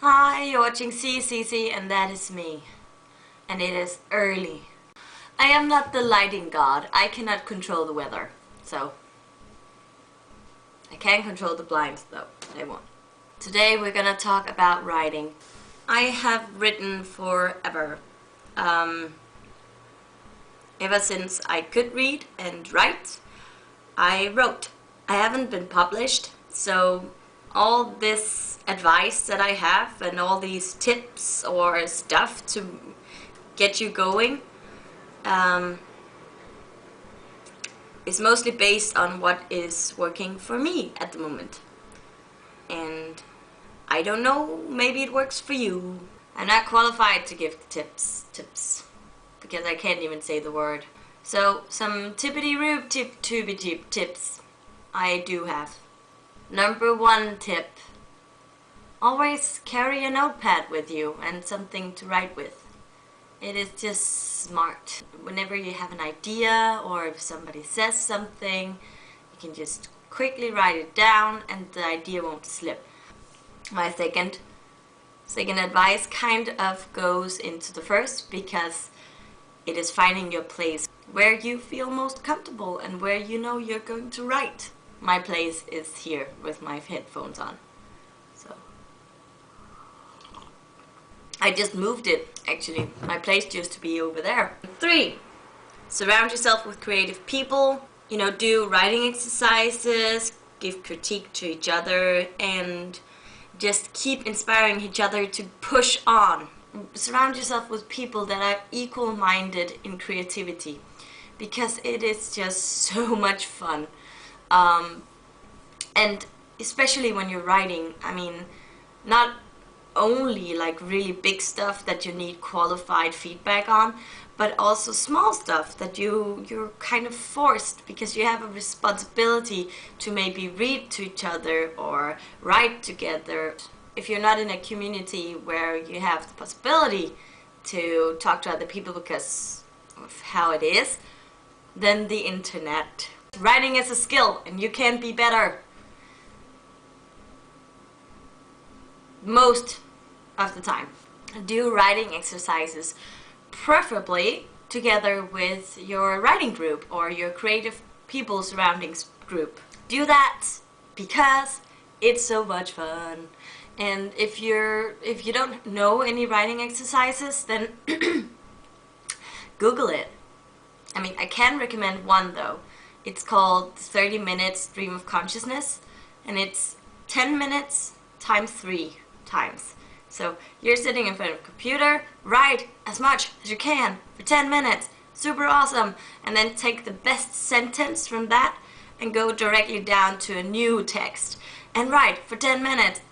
Hi, you're watching SeeCece and that is me. And it is early. I am not the lighting god. I cannot control the weather. So, I can control the blinds though. They won't. Today we're gonna talk about writing. I have written forever. Ever since I could read and write, I wrote. I haven't been published, so all this advice that I have and all these tips or stuff to get you going is mostly based on what is working for me at the moment. And I don't know, maybe it works for you. I'm not qualified to give tips, because I can't even say the word. So, some tippity-roob tip tips I do have. Number 1 tip. Always carry a notepad with you and something to write with. It is just smart. Whenever you have an idea or if somebody says something, you can just quickly write it down and the idea won't slip. My second advice kind of goes into the first, because it is finding your place where you feel most comfortable and where you know you're going to write. My place is here with my headphones on. So I just moved it, actually. My place used to be over there. 3, surround yourself with creative people. You know, do writing exercises, give critique to each other, and just keep inspiring each other to push on. Surround yourself with people that are equal-minded in creativity, because it is just so much fun. And especially when you're writing, I mean, not only like really big stuff that you need qualified feedback on, but also small stuff that you're kind of forced, because you have a responsibility to maybe read to each other or write together. If you're not in a community where you have the possibility to talk to other people because of how it is, then the internet. Writing is a skill and you can be better. Most of the time. Do writing exercises, preferably together with your writing group or your creative people surroundings group. Do that because it's so much fun. And if you don't know any writing exercises, then Google it. I mean, I can recommend one though. It's called 30 minutes stream of consciousness, and it's 10 minutes times 3 times. So you're sitting in front of a computer, write as much as you can for 10 minutes, super awesome, and then take the best sentence from that and go directly down to a new text and write for 10 minutes,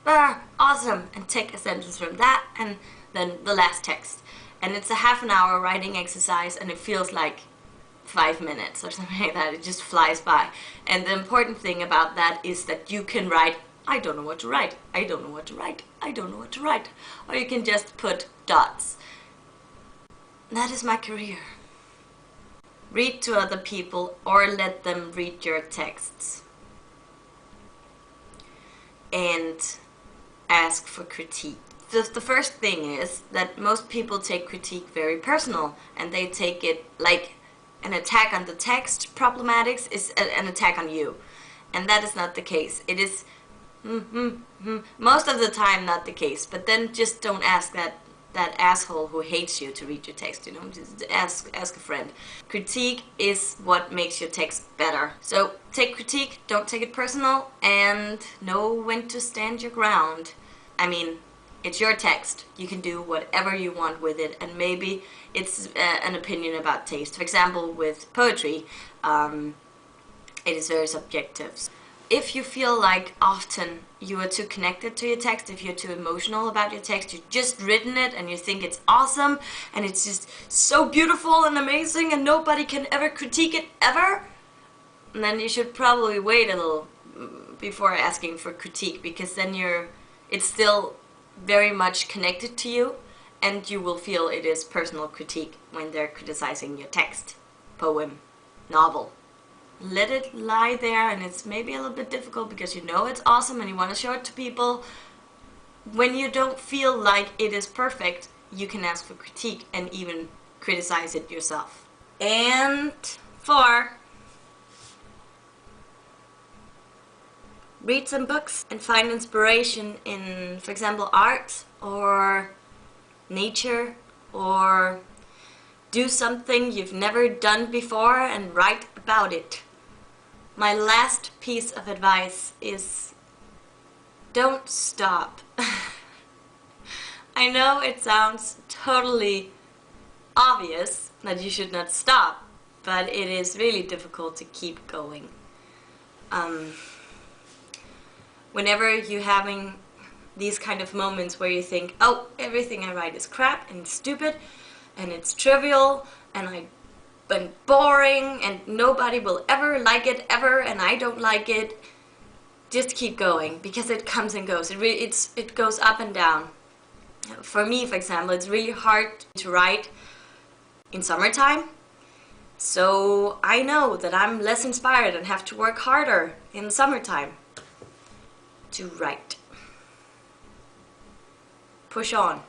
awesome, and take a sentence from that and then the last text. And it's a half an hour writing exercise and it feels like 5 minutes or something like that. It just flies by. And the important thing about that is that you can write, I don't know what to write, I don't know what to write, I don't know what to write. Or you can just put dots. That is my career. Read to other people or let them read your texts. And ask for critique. The first thing is that most people take critique very personal, and they take it like an attack on the text. Problematics is an attack on you. And that is not the case. It is most of the time not the case, but then just don't ask that asshole who hates you to read your text, you know, just ask a friend. Critique is what makes your text better. So take critique, don't take it personal, and know when to stand your ground. I mean, it's your text. You can do whatever you want with it, and maybe it's an opinion about taste. For example, with poetry, it is very subjective. If you feel like often you are too connected to your text, if you're too emotional about your text, you've just written it and you think it's awesome and it's just so beautiful and amazing and nobody can ever critique it ever, then you should probably wait a little before asking for critique, because then it's still very much connected to you and you will feel it is personal critique when they're criticizing your text, poem, novel. Let it lie there, and it's maybe a little bit difficult because you know it's awesome and you want to show it to people, when you don't feel like it is perfect, you can ask for critique and even criticize it yourself. And 4, read some books and find inspiration in, for example, art or nature, or do something you've never done before and write about it. My last piece of advice is don't stop. I know it sounds totally obvious that you should not stop, but it is really difficult to keep going. Whenever you're having these kind of moments where you think, oh, everything I write is crap and stupid and it's trivial and I'm boring and nobody will ever like it ever and I don't like it, just keep going, because it comes and goes. It goes up and down. For me, for example, it's really hard to write in summertime, so I know that I'm less inspired and have to work harder in summertime to write. Push on.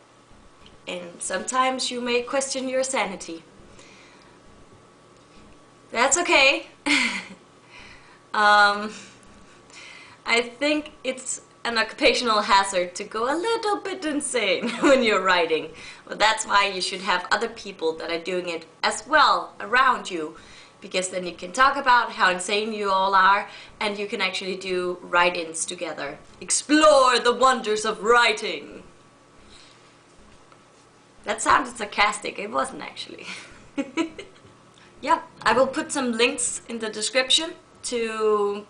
And sometimes you may question your sanity. That's okay. I think it's an occupational hazard to go a little bit insane when you're writing. But that's why you should have other people that are doing it as well around you, because then you can talk about how insane you all are and you can actually do write-ins together. Explore the wonders of writing. That sounded sarcastic, it wasn't actually. Yeah, I will put some links in the description to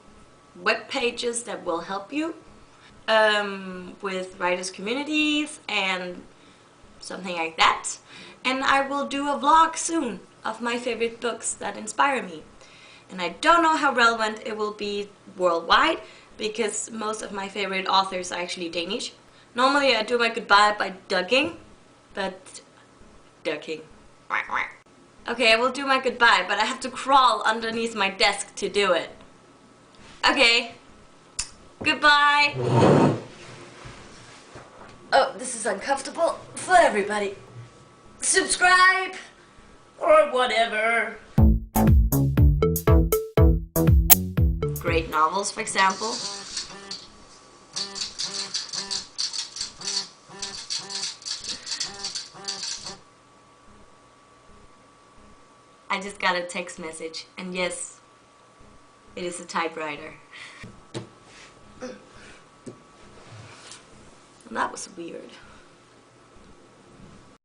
web pages that will help you with writers communities and something like that. And I will do a vlog soon of my favorite books that inspire me. And I don't know how relevant it will be worldwide, because most of my favorite authors are actually Danish. Normally I do my goodbye by ducking, but ducking. Okay, I will do my goodbye, but I have to crawl underneath my desk to do it. Okay, goodbye. Oh, this is uncomfortable for everybody. Subscribe or whatever. Great novels, for example. I just got a text message, and yes, it is a typewriter. That was weird.